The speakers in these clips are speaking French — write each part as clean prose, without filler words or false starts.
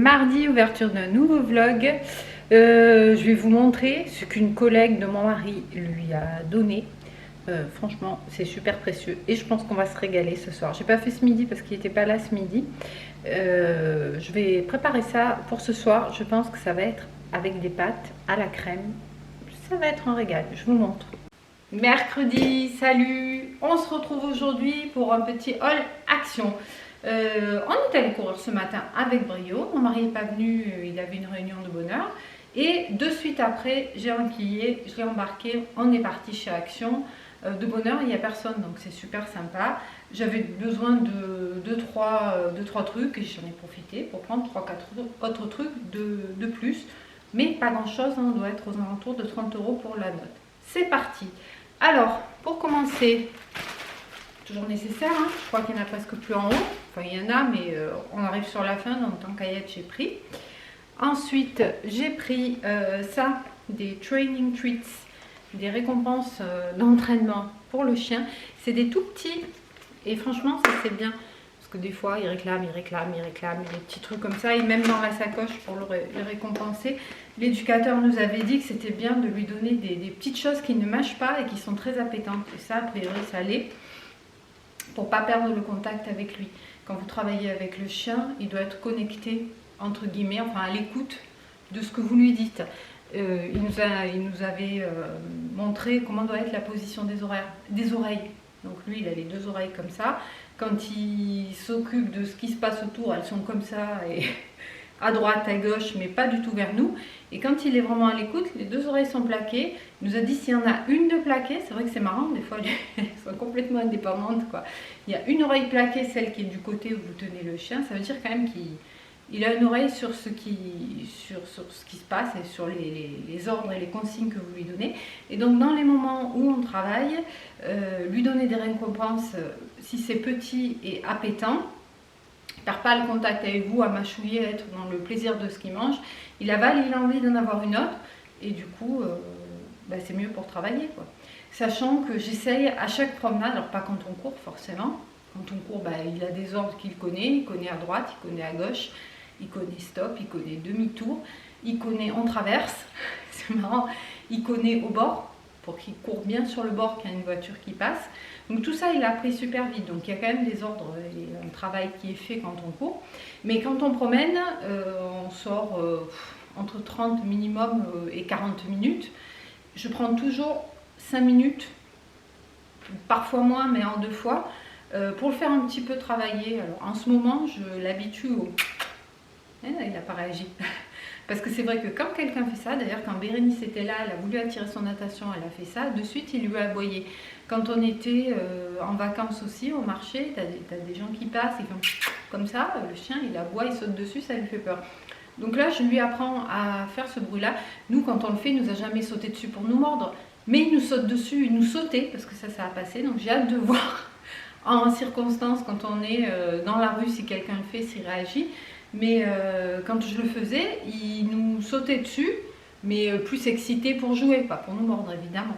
mardi, ouverture d'un nouveau vlog. Je vais vous montrer ce qu'une collègue de mon mari lui a donné. Franchement, c'est super précieux et je pense qu'on va se régaler ce soir. J'ai pas fait ce midi parce qu'il n'était pas là ce midi. Je vais préparer ça pour ce soir. Je pense que ça va être avec des pâtes à la crème. Ça va être un régal, je vous montre. Mercredi, salut! On se retrouve aujourd'hui pour un petit haul action. On est allé courir ce matin avec Brio. Mon mari n'est pas venu, il avait une réunion de bonne heure. Et de suite après, j'ai enquillé, je l'ai embarqué, on est parti chez Action. De bonne heure, il n'y a personne, donc c'est super sympa. J'avais besoin de 2-3 trucs et j'en ai profité pour prendre 3-4 autres trucs de plus. Mais pas grand chose, on doit être aux alentours de 30 € pour la note. C'est parti! Alors, pour commencer, toujours nécessaire, hein, je crois qu'il n'y en a presque plus en haut. Enfin, il y en a, mais on arrive sur la fin, donc tant qu'à y être, j'ai pris. Ensuite, j'ai pris ça, des training treats, des récompenses d'entraînement pour le chien. C'est des tout petits, et franchement, ça c'est bien. Parce que des fois, il réclame, des petits trucs comme ça, et même dans la sacoche pour le récompenser. L'éducateur nous avait dit que c'était bien de lui donner des petites choses qui ne mâchent pas et qui sont très appétantes. Et ça, a priori, ça l'est, pour ne pas perdre le contact avec lui. Quand vous travaillez avec le chien, il doit être connecté, entre guillemets, enfin à l'écoute de ce que vous lui dites. Il nous avait montré comment doit être la position des oreilles. Donc lui, il a les deux oreilles comme ça. Quand il s'occupe de ce qui se passe autour, elles sont comme ça, et à droite, à gauche, mais pas du tout vers nous. Et quand il est vraiment à l'écoute, les deux oreilles sont plaquées. Il nous a dit s'il y en a une de plaquée, c'est vrai que c'est marrant, des fois elles sont complètement indépendantes, quoi. Il y a une oreille plaquée, celle qui est du côté où vous tenez le chien, ça veut dire quand même qu'il a une oreille sur ce qui se passe et sur les ordres et les consignes que vous lui donnez. Et donc dans les moments où on travaille, lui donner des récompenses, si c'est petit et appétant, il ne perd pas le contact avec vous, à mâchouiller, à être dans le plaisir de ce qu'il mange. Il avale, il a envie d'en avoir une autre, et du coup, c'est mieux pour travailler, quoi. Sachant que j'essaye à chaque promenade, alors pas quand on court forcément, quand on court, il a des ordres qu'il connaît, il connaît à droite, il connaît à gauche, il connaît stop, il connaît demi-tour, il connaît on traverse, c'est marrant, il connaît au bord, pour qu'il court bien sur le bord quand il y a une voiture qui passe. Donc tout ça, il a appris super vite. Donc il y a quand même des ordres et un travail qui est fait quand on court. Mais quand on promène, on sort entre 30 minimum et 40 minutes. Je prends toujours 5 minutes, parfois moins, mais en 2 fois, pour le faire un petit peu travailler. Alors en ce moment, je l'habitue au... il n'a pas réagi. Parce que c'est vrai que quand quelqu'un fait ça, d'ailleurs quand Bérénice était là, elle a voulu attirer son attention, elle a fait ça, de suite il lui a aboyé. Quand on était en vacances aussi au marché, t'as des gens qui passent, ils font comme ça, le chien il aboie, il saute dessus, ça lui fait peur. Donc là je lui apprends à faire ce bruit là. Nous quand on le fait, il nous a jamais sauté dessus pour nous mordre, mais il nous saute dessus, il nous sautait, parce que ça a passé, donc j'ai hâte de voir en circonstance quand on est dans la rue si quelqu'un le fait, s'il réagit. Mais quand je le faisais, il nous sautait dessus, mais plus excité pour jouer, pas pour nous mordre évidemment.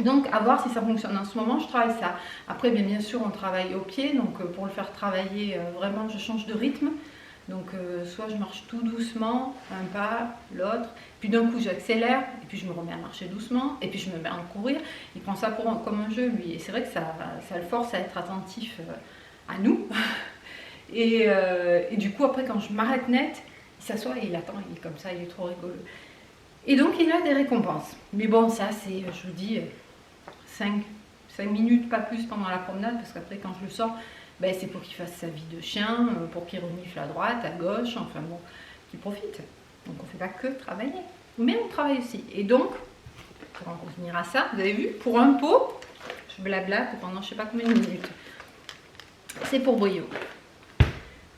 Donc à voir si ça fonctionne. En ce moment, je travaille ça. Après, bien sûr, on travaille au pied, donc pour le faire travailler, vraiment, je change de rythme. Donc soit je marche tout doucement, un pas, l'autre, puis d'un coup j'accélère, et puis je me remets à marcher doucement, et puis je me mets à courir. Il prend ça comme un jeu, lui, et c'est vrai que ça le force à être attentif à nous. Et du coup, après, quand je m'arrête net, il s'assoit et il attend, il est comme ça, il est trop rigolo. Et donc, il a des récompenses. Mais bon, ça, c'est, je vous dis, 5 minutes, pas plus pendant la promenade, parce qu'après, quand je le sors, c'est pour qu'il fasse sa vie de chien, pour qu'il renifle à droite, à gauche, enfin bon, qu'il profite. Donc, on ne fait pas que travailler, mais on travaille aussi. Et donc, pour en revenir à ça, vous avez vu, pour un pot, je blablate pendant je ne sais pas combien de minutes. C'est pour Brio.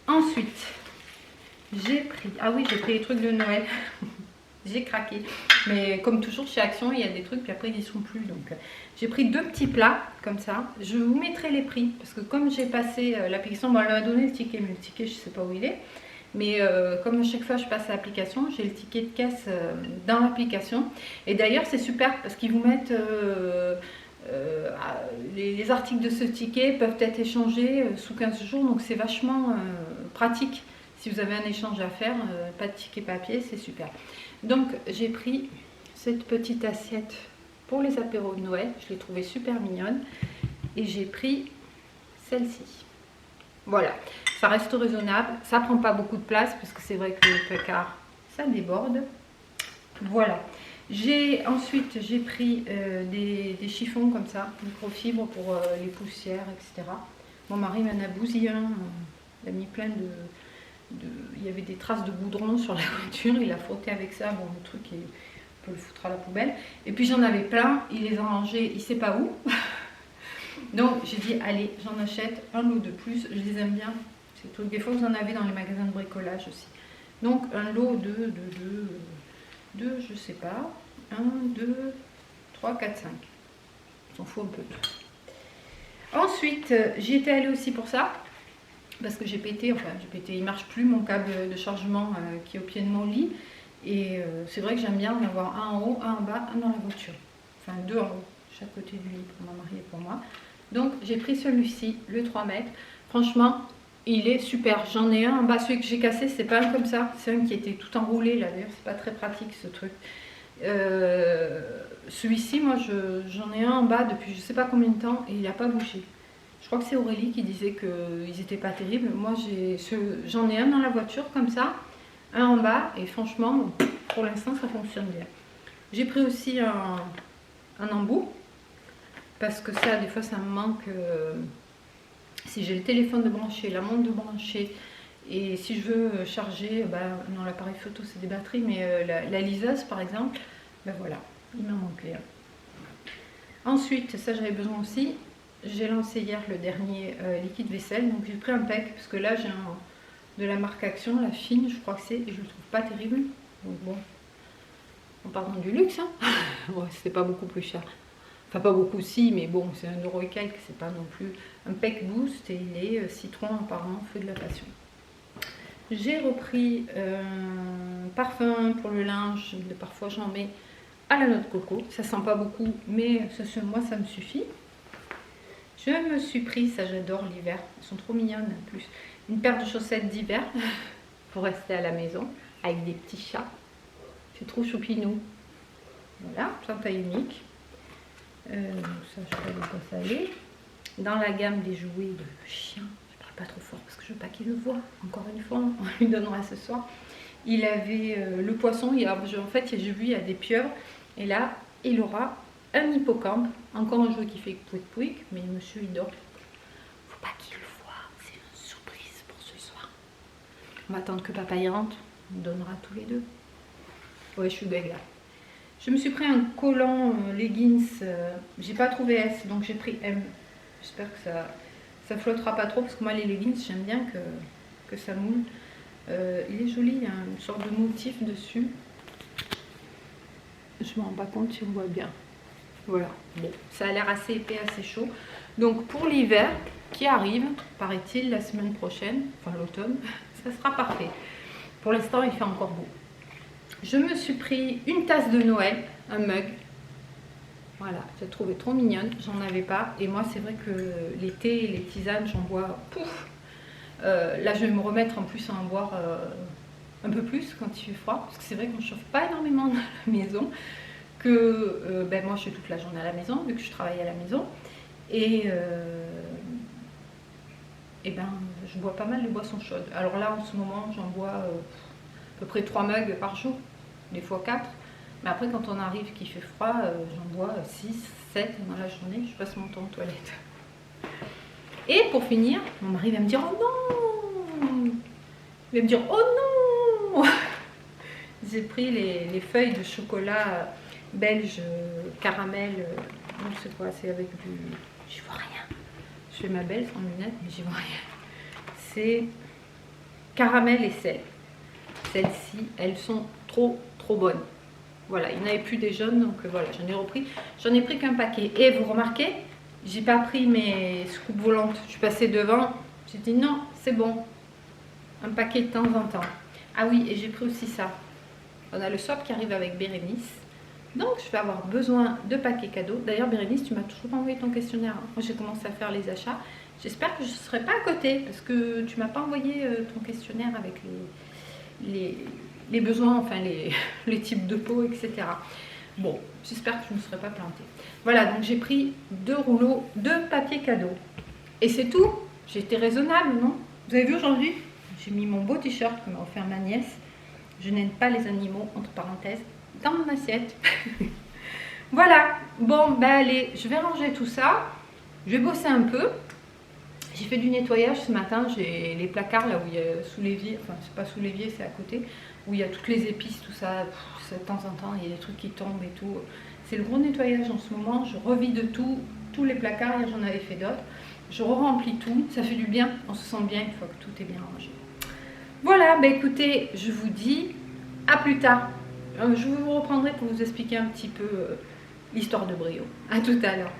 Ensuite, j'ai pris les trucs de Noël. J'ai craqué. Mais comme toujours chez Action, il y a des trucs, puis après ils n'y sont plus. Donc j'ai pris 2 petits plats comme ça. Je vous mettrai les prix. Parce que comme j'ai passé l'application, elle m'a donné le ticket, mais le ticket, je ne sais pas où il est. Mais comme à chaque fois je passe à l'application, j'ai le ticket de caisse dans l'application. Et d'ailleurs, c'est super parce qu'ils vous mettent... les articles de ce ticket peuvent être échangés sous 15 jours, donc c'est vachement pratique Si vous avez un échange à faire, pas de ticket papier, c'est super. Donc j'ai pris cette petite assiette pour les apéros de Noël. Je l'ai trouvée super mignonne. Et j'ai pris celle-ci. Voilà, ça reste raisonnable. Ça prend pas beaucoup de place parce que c'est vrai que le placard, ça déborde. Voilà. Ensuite, j'ai pris des chiffons comme ça, microfibres pour les poussières, etc. Mon mari m'en a bousillé un. Il a mis plein il y avait des traces de goudron sur la voiture. Il a frotté avec ça. Bon, le truc, on peut le foutre à la poubelle. Et puis j'en avais plein. Il les a rangés, il sait pas où. Donc j'ai dit, allez, j'en achète un lot de plus. Je les aime bien. C'est tout. Des fois, vous en avez dans les magasins de bricolage aussi. Donc un lot de je sais pas. 1, 2, 3, 4, 5. On s'en fout un peu. Ensuite, j'y étais allée aussi pour ça. Parce que j'ai pété, il marche plus mon câble de chargement qui est au pied de mon lit. Et c'est vrai que j'aime bien en avoir un en haut, un en bas, un dans la voiture. Enfin, deux en haut, chaque côté du lit pour mon mari et pour moi. Donc j'ai pris celui-ci, le 3 mètres. Franchement, il est super. J'en ai un en bas, celui que j'ai cassé, c'est pas un comme ça. C'est un qui était tout enroulé là, d'ailleurs, c'est pas très pratique ce truc. Celui-ci, moi j'en ai un en bas depuis je sais pas combien de temps et il n'a pas bougé. Je crois que c'est Aurélie qui disait qu'ils n'étaient pas terribles. Moi j'en ai un dans la voiture comme ça, un en bas et franchement pour l'instant ça fonctionne bien. J'ai pris aussi un embout parce que ça des fois ça me manque. Si j'ai le téléphone de brancher, la montre de brancher et si je veux charger, non l'appareil photo c'est des batteries mais la liseuse par exemple, voilà, il m'en manquait un. Ensuite, ça j'avais besoin aussi, j'ai lancé hier le dernier liquide vaisselle, donc j'ai pris un pack parce que là j'ai un de la marque Action, la fine je crois que c'est, et je le trouve pas terrible, donc bon, on part dans du luxe, hein. Ouais, c'était pas beaucoup plus cher. Enfin, pas beaucoup, si, mais bon, c'est 1 € et quelques, c'est pas non plus un Peck Boost et il est citron, apparemment, feu de la passion. J'ai repris un parfum pour le linge, parfois j'en mets à la noix de coco. Ça sent pas beaucoup, mais moi ça me suffit. Je me suis pris, ça j'adore l'hiver, elles sont trop mignonnes en plus, une paire de chaussettes d'hiver pour rester à la maison avec des petits chats. C'est trop choupinou. Voilà, c'est en taille unique. Ça je sais pas de quoi ça allait. Dans la gamme des jouets de chien, je parle pas trop fort parce que je veux pas qu'il le voit. Encore une fois, on lui donnera ce soir. Il avait le poisson, en fait j'ai vu il y a des pieuvres et là il aura un hippocampe, encore un jouet qui fait pouic pouic, mais monsieur il dort. Faut pas qu'il le voie, c'est une surprise pour ce soir. On va attendre que papa y rentre, on donnera tous les deux. Ouais, je suis belle là. Je me suis pris un collant leggings, j'ai pas trouvé S, donc j'ai pris M. J'espère que ça flottera pas trop, parce que moi les leggings, j'aime bien que ça moule. Il est joli, il y a une sorte de motif dessus. Je me rends pas compte si on voit bien. Voilà, bon, ça a l'air assez épais, assez chaud. Donc pour l'hiver qui arrive, paraît-il, la semaine prochaine, enfin l'automne, ça sera parfait. Pour l'instant, il fait encore beau. Je me suis pris une tasse de Noël, un mug. Voilà, j'ai trouvé trop mignonne, j'en avais pas. Et moi, c'est vrai que l'été, les tisanes, j'en bois pouf. Là, je vais me remettre en plus à en boire un peu plus quand il fait froid. Parce que c'est vrai qu'on ne chauffe pas énormément dans la maison. Moi, je suis toute la journée à la maison, vu que je travaille à la maison. Et je bois pas mal de boissons chaudes. Alors là, en ce moment, j'en bois à peu près 3 mugs par jour, des fois 4. Mais après, quand on arrive qu'il fait froid, j'en bois 6, 7 dans la journée. Je passe mon temps aux toilettes. Et pour finir, mon mari va me dire « Oh non !» Il va me dire « Oh non !» J'ai pris les feuilles de chocolat belge caramel. Non, c'est quoi? C'est avec du... J'y vois rien. Je fais ma belle sans lunettes, mais j'y vois rien. C'est caramel et sel. Celles-ci, elles sont trop bonnes. Voilà, il n'y en avait plus des jaunes, donc voilà, j'en ai repris. J'en ai pris qu'un paquet. Et vous remarquez, j'ai pas pris mes scoops volantes. Je suis passée devant, j'ai dit non, c'est bon. Un paquet de temps en temps. Ah oui, et j'ai pris aussi ça. On a le swap qui arrive avec Bérénice. Donc, je vais avoir besoin de paquets cadeaux. D'ailleurs, Bérénice, tu m'as toujours pas envoyé ton questionnaire. Moi, j'ai commencé à faire les achats. J'espère que je ne serai pas à côté parce que tu m'as pas envoyé ton questionnaire avec les besoins, enfin les types de peau, etc. Bon, j'espère que je ne serai pas plantée. Voilà, donc j'ai pris 2 rouleaux de papier cadeau. Et c'est tout. J'ai été raisonnable, non? Vous avez vu aujourd'hui, j'ai mis mon beau t-shirt que m'a offert ma nièce. Je n'aime pas les animaux, entre parenthèses, dans mon assiette. Voilà, bon, ben allez, je vais ranger tout ça. Je vais bosser un peu. J'ai fait du nettoyage ce matin, j'ai les placards là où il y a sous l'évier, enfin c'est pas sous l'évier, c'est à côté, où il y a toutes les épices, tout ça, de temps en temps il y a des trucs qui tombent et tout. C'est le gros nettoyage en ce moment, je revide tout, tous les placards, là j'en avais fait d'autres. Je remplis tout, ça fait du bien, on se sent bien une fois que tout est bien rangé. Voilà, ben écoutez, je vous dis à plus tard. Je vous reprendrai pour vous expliquer un petit peu l'histoire de Brio. À tout à l'heure.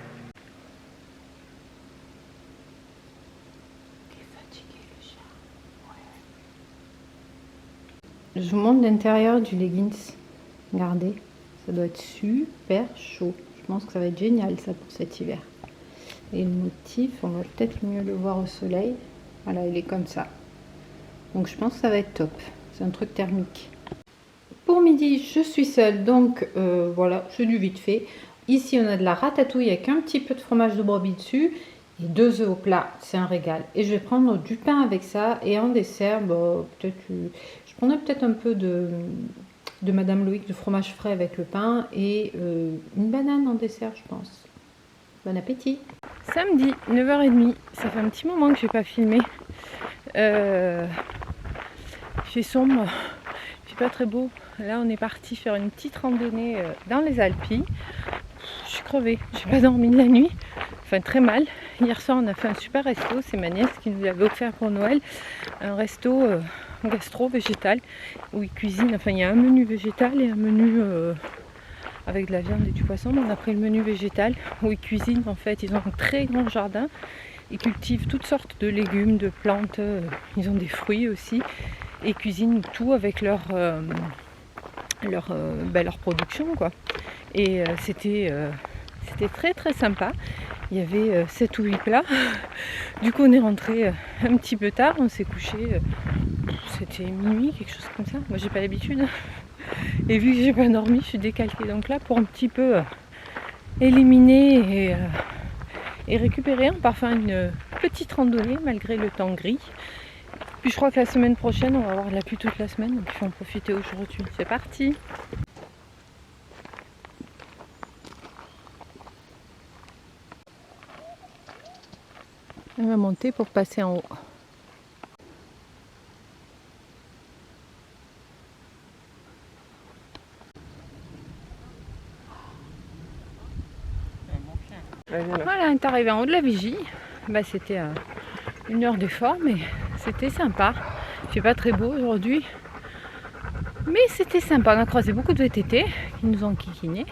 Je vous montre l'intérieur du leggings. Regardez, ça doit être super chaud. Je pense que ça va être génial ça pour cet hiver. Et le motif, on va peut-être mieux le voir au soleil. Voilà, il est comme ça. Donc je pense que ça va être top. C'est un truc thermique. Pour midi, je suis seule, donc voilà, c'est du vite fait. Ici, on a de la ratatouille avec un petit peu de fromage de brebis dessus. Et 2 œufs au plat, c'est un régal. Et je vais prendre du pain avec ça. Et en dessert, bah, peut-être... Je prendrai peut-être un peu de Madame Loïc, de fromage frais avec le pain et une banane en dessert, je pense. Bon appétit. Samedi, 9h30. Ça fait un petit moment que je n'ai pas filmé. Il fait sombre, il fait pas très beau. Là, on est parti faire une petite randonnée dans les Alpilles. Je suis crevée, j'ai pas dormi de la nuit. Enfin, très mal. Hier soir, on a fait un super resto. C'est ma nièce qui nous l'avait offert pour Noël. Un resto gastro-végétal où ils cuisinent. Enfin, il y a un menu végétal et un menu avec de la viande et du poisson. On a pris le menu végétal où ils cuisinent. En fait, ils ont un très grand jardin. Ils cultivent toutes sortes de légumes, de plantes. Ils ont des fruits aussi. Et ils cuisinent tout avec leur production, quoi. Et c'était très très sympa. Il y avait 7 ou 8 plats. Du coup, on est rentré un petit peu tard. On s'est couché, c'était minuit, quelque chose comme ça. Moi, j'ai pas l'habitude. Et vu que j'ai pas dormi, je suis décalquée. Donc là, pour un petit peu éliminer et récupérer, on part faire une petite randonnée malgré le temps gris. Puis je crois que la semaine prochaine, on va avoir de la pluie toute la semaine. Donc il faut en profiter aujourd'hui. C'est parti! On va monter pour passer en haut. Voilà, on est arrivé en haut de la vigie. Bah, c'était 1 heure d'effort, mais c'était sympa. Il fait pas très beau aujourd'hui, mais c'était sympa. On a croisé beaucoup de VTT qui nous ont kikinés.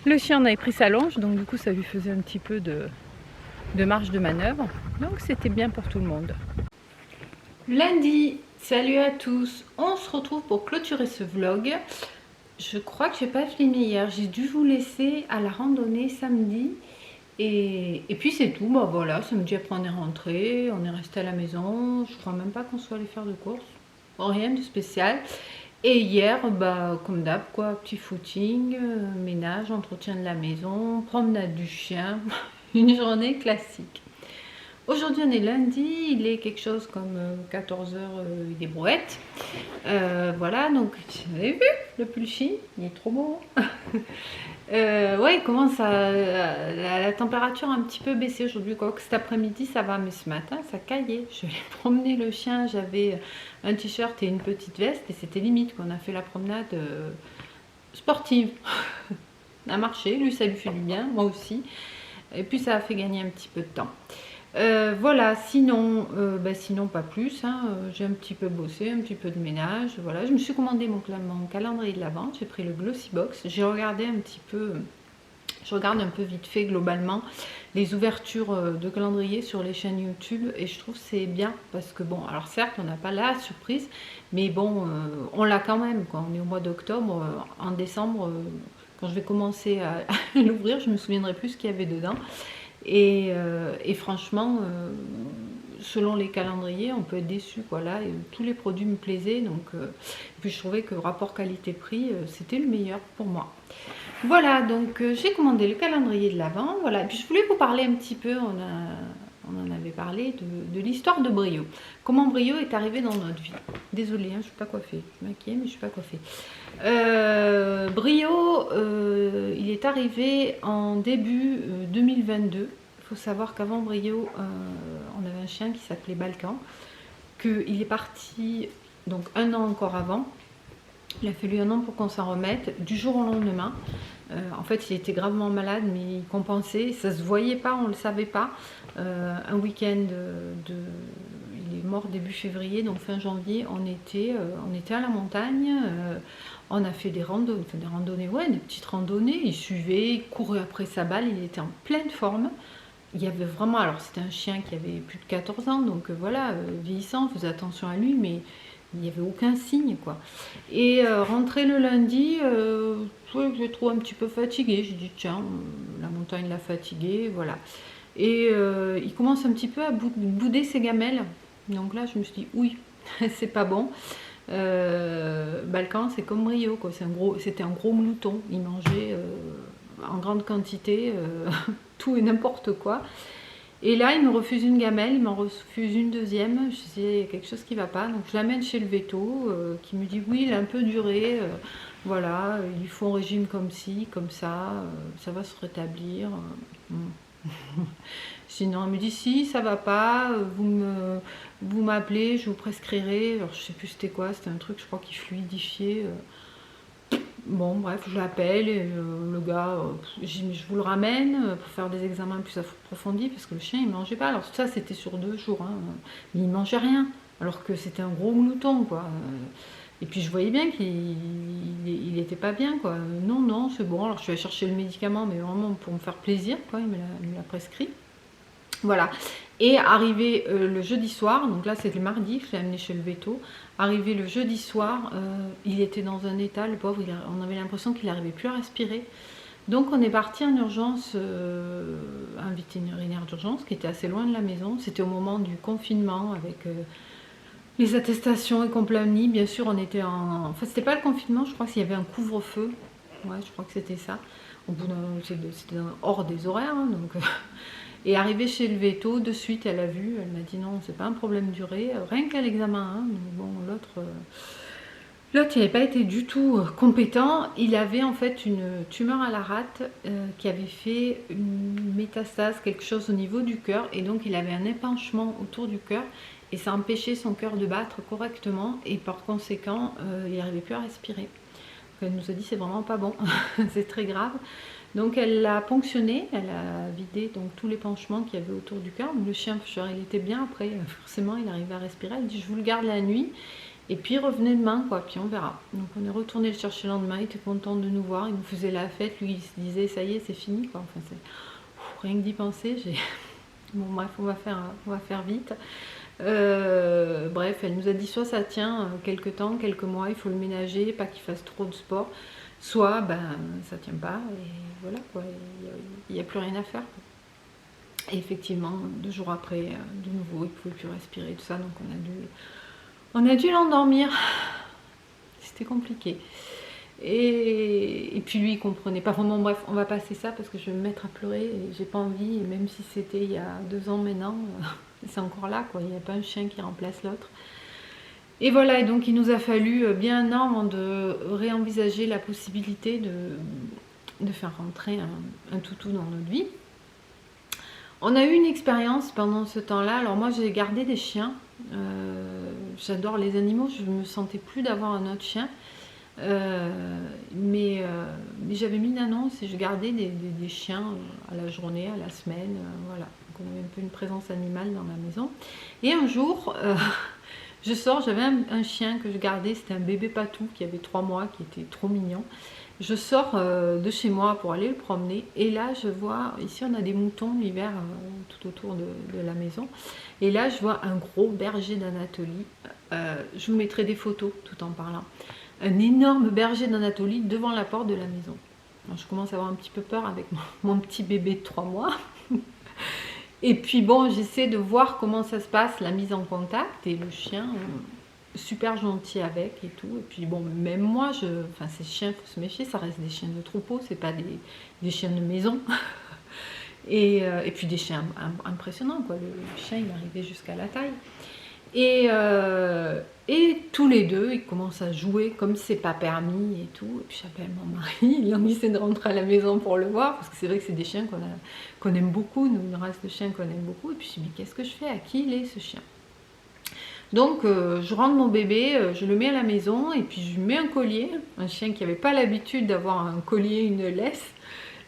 Le chien, on avait pris sa longe, donc du coup ça lui faisait un petit peu de marge de manœuvre. Donc c'était bien pour tout le monde. Lundi, salut à tous. On se retrouve pour clôturer ce vlog. Je crois que j'ai pas filmé hier. J'ai dû vous laisser à la randonnée samedi. Et puis c'est tout. Bah voilà, samedi après on est rentré. On est resté à la maison. Je crois même pas qu'on soit allé faire de courses. Bon, rien de spécial. Et hier, bah, comme d'hab, quoi, petit footing, ménage, entretien de la maison, promenade du chien, une journée classique. Aujourd'hui, on est lundi, il est quelque chose comme 14h, il est brouette. Voilà, donc, vous avez vu le pulchi, il est trop beau. Ouais, il commence la température a un petit peu baissé aujourd'hui, quoi que cet après-midi ça va, mais ce matin ça caillait. Je vais promener le chien, j'avais un t-shirt et une petite veste et c'était limite qu'on a fait la promenade sportive. On a marché, lui ça lui fait du bien, moi aussi, et puis ça a fait gagner un petit peu de temps. Voilà, sinon pas plus, hein. J'ai un petit peu bossé, un petit peu de ménage, voilà. Je me suis commandé mon calendrier de l'Avent, j'ai pris le Glossy Box, j'ai regardé un petit peu, je regarde un peu vite fait globalement les ouvertures de calendrier sur les chaînes YouTube et je trouve que c'est bien parce que bon, alors certes on n'a pas la surprise, mais bon, on l'a quand même, quoi. On est au mois d'octobre, en décembre, quand je vais commencer à l'ouvrir, je me souviendrai plus ce qu'il y avait dedans. Et franchement, selon les calendriers, on peut être déçu, quoi. Là, tous les produits me plaisaient, donc et puis je trouvais que rapport qualité-prix, c'était le meilleur pour moi. Voilà, donc j'ai commandé le calendrier de l'Avent, voilà. Et puis je voulais vous parler un petit peu, on en avait parlé, de l'histoire de Brio. Comment Brio est arrivé dans notre vie. Désolée, hein, je ne suis pas coiffée, je suis maquillée, mais je ne suis pas coiffée. Brio, il est arrivé en début 2022. Il faut savoir qu'avant Brio, on avait un chien qui s'appelait Balkan, qu'il est parti donc un an encore avant. Il a fallu un an pour qu'on s'en remette, du jour au lendemain. En fait, il était gravement malade, mais il compensait. Ça se voyait pas, on ne le savait pas. Un week-end il est mort début février, donc fin janvier, on était à la montagne. On a fait des randonnées, ouais, des petites randonnées. Il suivait, il courait après sa balle, il était en pleine forme. Il y avait vraiment, alors c'était un chien qui avait plus de 14 ans, donc voilà, vieillissant, on faisait attention à lui, mais il n'y avait aucun signe, quoi. Et rentré le lundi, je le trouve un petit peu fatigué. J'ai dit, tiens, la montagne l'a fatigué, voilà. Et il commence un petit peu à bouder ses gamelles. Donc là, je me suis dit, oui, c'est pas bon. Balkan, c'est comme Rio, quoi. C'était un gros mouton. Il mangeait en grande quantité tout et n'importe quoi. Et là, il me refuse une gamelle, il m'en refuse une deuxième. Je dis, il y a quelque chose qui ne va pas. Donc, je l'amène chez le veto, qui me dit, oui, il a un peu duré. Voilà, il faut un régime comme ci, comme ça va se rétablir. Sinon, elle me dit, si, ça va pas, vous m'appelez, je vous prescrirai. Alors, je sais plus c'était quoi, c'était un truc, je crois, qui fluidifiait. Bon, bref, je l'appelle et le gars, je vous le ramène pour faire des examens plus approfondis parce que le chien il mangeait pas. Alors ça c'était sur 2 jours, hein, mais il mangeait rien alors que c'était un gros mouton, quoi. Et puis je voyais bien qu'il était pas bien, quoi. Non, non, c'est bon. Alors je suis allée chercher le médicament, mais vraiment pour me faire plaisir, quoi. Il me l'a prescrit. Voilà. Et arrivé le jeudi soir, donc là c'était le mardi, je l'ai amené chez le veto. Arrivé le jeudi soir, il était dans un état, le pauvre, on avait l'impression qu'il n'arrivait plus à respirer. Donc on est parti en urgence, un vétérinaire d'urgence qui était assez loin de la maison. C'était au moment du confinement avec les attestations et compagnie. Bien sûr, on était en... Enfin, c'était pas le confinement, je crois qu'il y avait un couvre-feu. Ouais, je crois que c'était ça. Au bout c'était hors des horaires, hein, donc... Et arrivée chez le veto, de suite, elle a vu, elle m'a dit non, c'est pas un problème duré, rien qu'à l'examen, hein, bon, l'autre, il n'avait pas été du tout compétent. Il avait en fait une tumeur à la rate qui avait fait une métastase, quelque chose au niveau du cœur, et donc il avait un épanchement autour du cœur, et ça empêchait son cœur de battre correctement, et par conséquent, il n'arrivait plus à respirer. Donc elle nous a dit c'est vraiment pas bon, c'est très grave. Donc elle l'a ponctionné, elle a vidé donc tous les penchements qu'il y avait autour du cœur. Le chien, il était bien, après forcément il arrivait à respirer. Elle dit je vous le garde la nuit et puis revenez demain, quoi, puis on verra. Donc on est retourné le chercher le lendemain, il était content de nous voir, il nous faisait la fête, lui il se disait ça y est c'est fini, quoi. Enfin, rien que d'y penser, bon bref, on va faire vite. Bref, elle nous a dit soit ça tient quelques temps, quelques mois, il faut le ménager, pas qu'il fasse trop de sport, soit ben ça tient pas et voilà, quoi, il n'y a plus rien à faire, quoi. Et effectivement 2 jours après de nouveau il ne pouvait plus respirer, tout ça, donc on a dû l'endormir. C'était compliqué. Et puis lui il comprenait pas vraiment. Bref, on va passer ça parce que je vais me mettre à pleurer et j'ai pas envie, et même si c'était il y a 2 ans maintenant, c'est encore là, quoi. Il n'y a pas un chien qui remplace l'autre. Et voilà, et donc il nous a fallu bien un an avant de réenvisager la possibilité de faire rentrer un toutou dans notre vie. On a eu une expérience pendant ce temps-là. Alors moi j'ai gardé des chiens, j'adore les animaux, je ne me sentais plus d'avoir un autre chien. Mais j'avais mis une annonce et je gardais des chiens à la journée, à la semaine, voilà. Donc on avait un peu une présence animale dans la maison. Et un jour, je sors, j'avais un chien que je gardais, c'était un bébé patou qui avait 3 mois, qui était trop mignon. Je sors de chez moi pour aller le promener et là je vois, ici on a des moutons l'hiver tout autour de la maison, et là je vois un gros berger d'Anatolie. Je vous mettrai des photos tout en parlant. Un énorme berger d'Anatolie devant la porte de la maison. Alors, je commence à avoir un petit peu peur avec mon petit bébé de 3 mois. Et puis bon, j'essaie de voir comment ça se passe, la mise en contact, et le chien, super gentil avec et tout. Et puis bon, même moi, enfin ces chiens, faut se méfier, ça reste des chiens de troupeau, c'est pas des chiens de maison. Et puis des chiens impressionnants, quoi. Le chien, il arrivait jusqu'à la taille. Et tous les deux, ils commencent à jouer comme c'est pas permis et tout. Et puis j'appelle mon mari, il essaie de rentrer à la maison pour le voir, parce que c'est vrai que c'est des chiens qu'on aime beaucoup, nous, une race de chiens qu'on aime beaucoup. Et puis je me dis, mais qu'est-ce que je fais? À qui il est ce chien? Donc je rentre mon bébé, je le mets à la maison, et puis je lui mets un collier, un chien qui n'avait pas l'habitude d'avoir un collier, une laisse.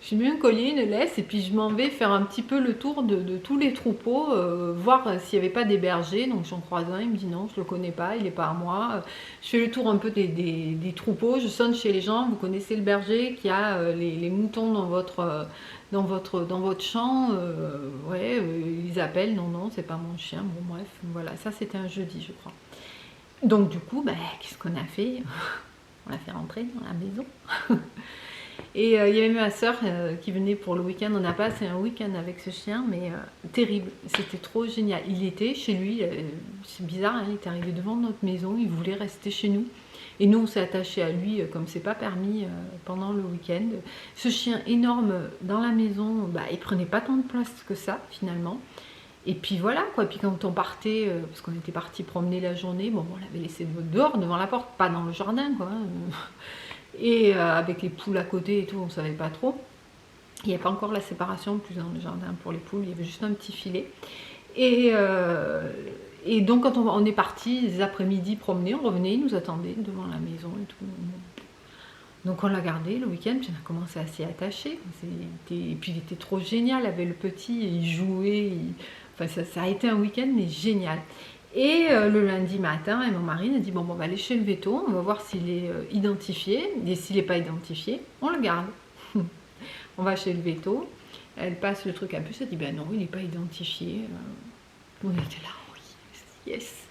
Je mets un collier, une laisse, et puis je m'en vais faire un petit peu le tour de tous les troupeaux, voir s'il n'y avait pas des bergers. Donc j'en croise un, il me dit non, je ne le connais pas, il n'est pas à moi. Je fais le tour un peu des troupeaux, je sonne chez les gens, vous connaissez le berger qui a les moutons dans votre champ, ouais, ils appellent, non, non, c'est pas mon chien. Bon, bref, voilà, ça c'était un jeudi, je crois. Donc du coup, qu'est-ce qu'on a fait? On l'a fait rentrer dans la maison. Et il y avait ma soeur qui venait pour le week-end. On a passé un week-end avec ce chien, mais terrible. C'était trop génial. Il était chez lui, c'est bizarre, hein, il est arrivé devant notre maison, il voulait rester chez nous. Et nous, on s'est attachés à lui comme c'est pas permis pendant le week-end. Ce chien énorme dans la maison, il prenait pas tant de place que ça finalement. Et puis voilà quoi. Puis quand on partait, parce qu'on était parti promener la journée, bon, on l'avait laissé dehors devant la porte, pas dans le jardin quoi. Et avec les poules à côté et tout, on ne savait pas trop. Il n'y avait pas encore la séparation plus dans le jardin pour les poules, il y avait juste un petit filet. Et donc quand on est parti les après-midi promener, on revenait, il nous attendait devant la maison et tout. Donc on l'a gardé le week-end, puis on a commencé à s'y attacher. Et puis il était trop génial avec le petit, il jouait. Enfin ça a été un week-end mais génial. Et le lundi matin, et mon mari a dit bon, on va aller chez le veto, on va voir s'il est identifié. Et s'il n'est pas identifié, on le garde. On va chez le veto. Elle passe le truc à puce, elle dit ben non, il n'est pas identifié. On était là, oui, yes.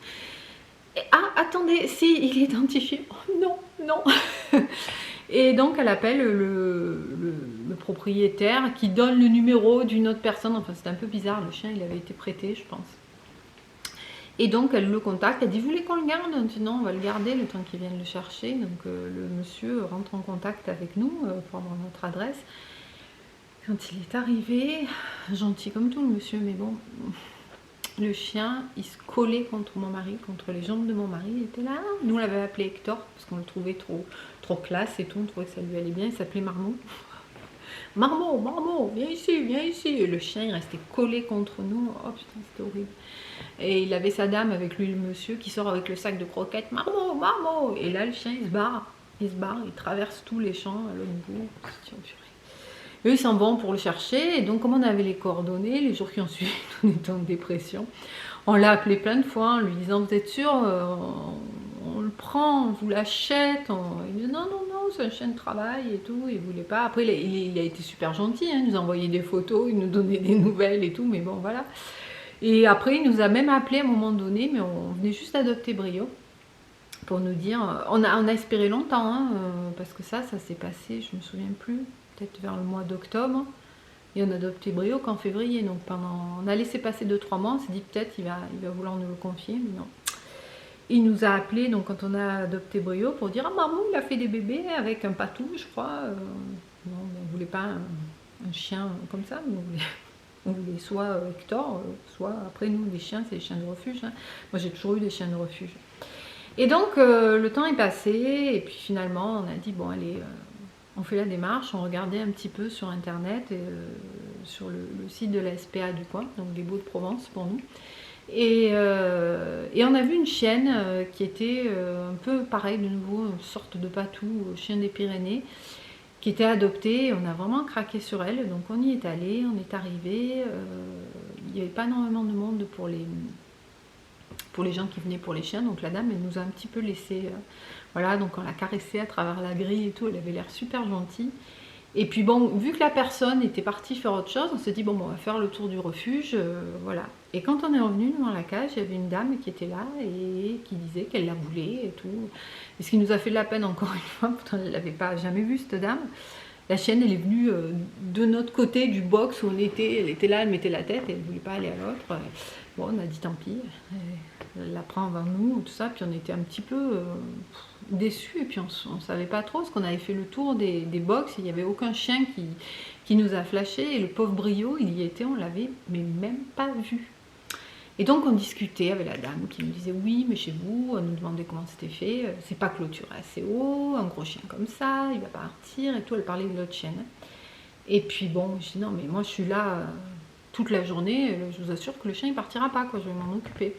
Et, ah, attendez, si, il est identifié. Oh non, non. Et donc elle appelle le propriétaire qui donne le numéro d'une autre personne. Enfin, c'était un peu bizarre, le chien il avait été prêté, je pense. Et donc elle le contacte, elle dit vous voulez qu'on le garde? On dit non, on va le garder le temps qu'il vienne le chercher. Donc le monsieur rentre en contact avec nous pour avoir notre adresse. Quand il est arrivé, gentil comme tout le monsieur, mais bon, le chien il se collait contre mon mari, contre les jambes de mon mari, il était là. Nous on l'avait appelé Hector parce qu'on le trouvait trop classe et tout, on trouvait que ça lui allait bien, il s'appelait Marmot. Marmot, Marmot, viens ici, viens ici. Et le chien il restait collé contre nous, oh putain c'était horrible. Et il avait sa dame avec lui, le monsieur, qui sort avec le sac de croquettes. Marmot, Marmot. Et là, le chien, il se barre. Il traverse tous les champs à l'autre bout. Eux, ils s'en vont pour le chercher. Et donc, comme on avait les coordonnées, les jours qui ont suivi, on était en dépression. On l'a appelé plein de fois en lui disant vous êtes sûr, on le prend, on vous l'achète. Il dit non, non, non, c'est un chien de travail et tout. Il voulait pas. Après, il a été super gentil. Hein, il nous envoyait des photos, il nous donnait des nouvelles et tout. Mais bon, voilà. Et après, il nous a même appelé à un moment donné, mais on venait juste adopter Brio pour nous dire. On a espéré longtemps, hein, parce que ça s'est passé, je me souviens plus, peut-être vers le mois d'octobre. Et on a adopté Brio qu'en février. Donc on a laissé passer 2-3 mois, on s'est dit peut-être il va vouloir nous le confier, mais non. Il nous a appelé donc quand on a adopté Brio pour dire ah maman il a fait des bébés avec un patou, je crois. Non, on ne voulait pas un chien comme ça, mais on voulait soit Hector, soit après nous des chiens, c'est des chiens de refuge. Hein. Moi j'ai toujours eu des chiens de refuge. Et donc le temps est passé et puis finalement on a dit bon allez, on fait la démarche, on regardait un petit peu sur internet, sur le site de la SPA du coin, donc des Baux de Provence pour nous. Et on a vu une chienne qui était un peu pareil de nouveau, une sorte de patou, chien des Pyrénées, qui était adoptée. On a vraiment craqué sur elle, donc on y est allé, on est arrivé. Il n'y avait pas énormément de monde pour les gens qui venaient pour les chiens, donc la dame elle nous a un petit peu laissé, voilà, donc on l'a caressée à travers la grille et tout, elle avait l'air super gentille. Et puis bon, vu que la personne était partie faire autre chose, on s'est dit bon, on va faire le tour du refuge, voilà. Et quand on est revenu devant la cage, il y avait une dame qui était là et qui disait qu'elle la voulait et tout. Et ce qui nous a fait de la peine encore une fois, pourtant elle ne l'avait pas jamais vue cette dame. la chienne, elle est venue de notre côté du box où on était. Elle était là, elle mettait la tête, elle ne voulait pas aller à l'autre. Bon, on a dit tant pis, elle la prend avant nous, tout ça. Puis on était un petit peu déçus. Et puis on ne savait pas trop, parce qu'on avait fait le tour des box. Il n'y avait aucun chien qui nous a flashé. Et le pauvre Brio, il y était, on l'avait mais même pas vu. Et donc on discutait avec la dame qui nous disait oui, mais chez vous, on nous demandait comment c'était fait, c'est pas clôturé assez haut, un gros chien comme ça, il va partir et tout. Elle parlait de l'autre chienne. Et puis bon, je dis non, mais moi je suis là toute la journée, je vous assure que le chien il partira pas, quoi, je vais m'en occuper.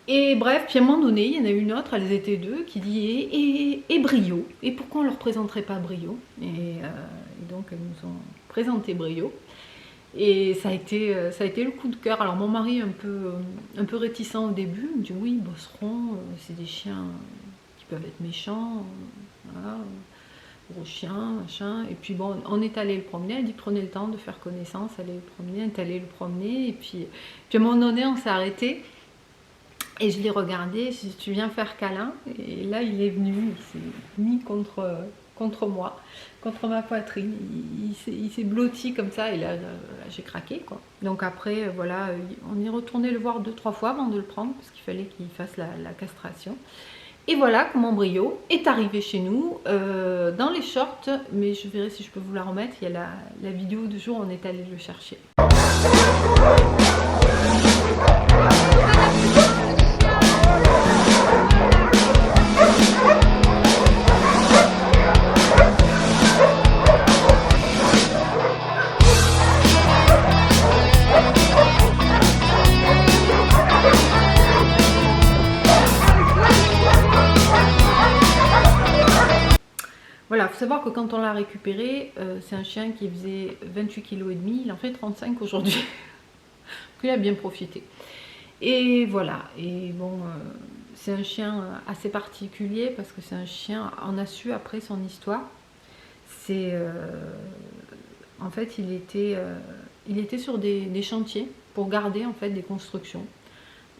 Et bref, puis à un moment donné, il y en a une autre, elles étaient deux, qui dit et Brio, et pourquoi on leur présenterait pas Brio? Et donc elles nous ont présenté Brio. Et ça a été le coup de cœur. Alors mon mari un peu réticent au début, il me dit oui, bosseron, c'est des chiens qui peuvent être méchants, voilà, gros chiens, machin. Et puis bon, on est allé le promener, elle dit prenez le temps de faire connaissance, allez le promener, on est allé le promener. Et puis à un moment donné, on s'est arrêté. Et je l'ai regardé, je dit tu viens faire câlin. Et là, il est venu, il s'est mis contre moi, contre ma poitrine, il s'est blotti comme ça et là j'ai craqué, quoi. Donc après voilà, on est retourné le voir 2-3 fois avant de le prendre parce qu'il fallait qu'il fasse la castration. Et voilà comment Brio est arrivé chez nous dans les shorts, mais je verrai si je peux vous la remettre. Il y a la vidéo du jour où on est allé le chercher. Voilà, il faut savoir que quand on l'a récupéré, c'est un chien qui faisait 28,5 kg, il en fait 35 aujourd'hui. Donc il a bien profité. Et voilà, et bon, c'est un chien assez particulier parce que c'est un chien, on a su après son histoire. C'est en fait il était sur des chantiers pour garder en fait des constructions.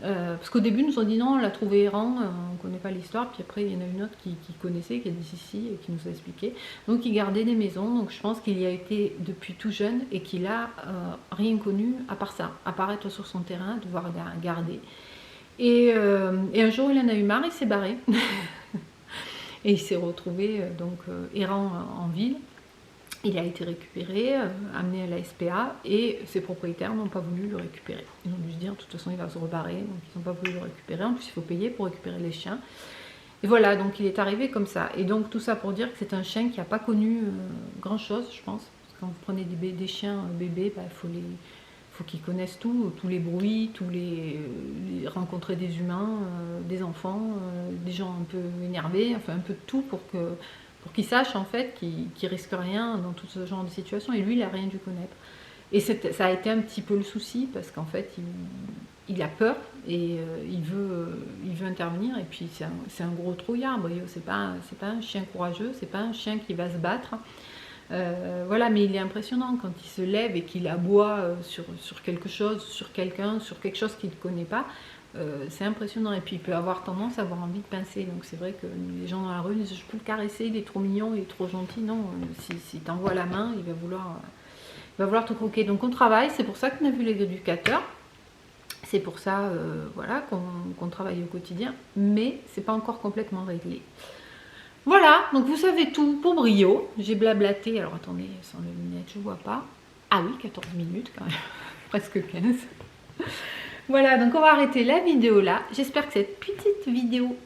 Parce qu'au début, ils nous ont dit non, on l'a trouvé errant, on ne connaît pas l'histoire. Puis après, il y en a une autre qui connaissait, qui a dit si, et qui nous a expliqué. Donc, il gardait des maisons. Donc, je pense qu'il y a été depuis tout jeune et qu'il a rien connu à part ça, apparaître sur son terrain, devoir garder. Et un jour, il en a eu marre, il s'est barré. Et il s'est retrouvé errant en ville. Il a été récupéré, amené à la SPA et ses propriétaires n'ont pas voulu le récupérer. Ils ont dû se dire de toute façon il va se rebarrer, donc ils n'ont pas voulu le récupérer. En plus il faut payer pour récupérer les chiens. Et voilà, donc il est arrivé comme ça. Et donc tout ça pour dire que c'est un chien qui n'a pas connu grand chose, je pense. Parce que quand vous prenez des chiens bébés, bah, faut qu'ils connaissent tout, tous les bruits, rencontrer des humains, des enfants, des gens un peu énervés, enfin un peu de tout pour qu'il sache en fait qu'il risque rien dans tout ce genre de situation. Et lui, il n'a rien dû connaître. Et ça a été un petit peu le souci parce qu'en fait, il a peur et il veut intervenir. Et puis c'est un gros trouillard. Brio, c'est pas un chien courageux, c'est pas un chien qui va se battre. Voilà, mais il est impressionnant quand il se lève et qu'il aboie sur quelque chose, sur quelqu'un, sur quelque chose qu'il ne connaît pas. C'est impressionnant. Et puis il peut avoir tendance à avoir envie de pincer. Donc c'est vrai que les gens dans la rue disent je peux le caresser, il est trop mignon, il est trop gentil. Non, si t'envoies la main, il va vouloir te croquer. Donc on travaille, c'est pour ça qu'on a vu les éducateurs. C'est pour ça voilà, qu'on travaille au quotidien, mais c'est pas encore complètement réglé. Voilà, donc vous savez tout pour Brio. J'ai blablaté, alors attendez, sans les lunettes, je vois pas. Ah oui, 14 minutes quand même, presque 15. Voilà, donc on va arrêter la vidéo là. J'espère que cette petite vidéo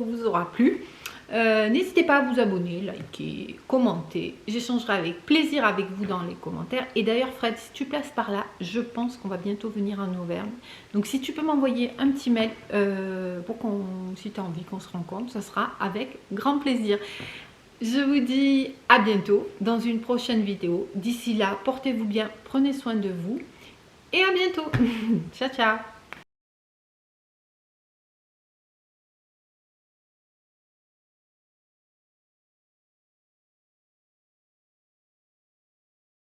vous aura plu. N'hésitez pas à vous abonner, liker, commenter. J'échangerai avec plaisir avec vous dans les commentaires. Et d'ailleurs Fred, si tu passes par là, je pense qu'on va bientôt venir en Auvergne. Donc si tu peux m'envoyer un petit mail si tu as envie qu'on se rencontre, ça sera avec grand plaisir. Je vous dis à bientôt dans une prochaine vidéo. D'ici là, portez-vous bien, prenez soin de vous. Et à bientôt. Ciao, ciao.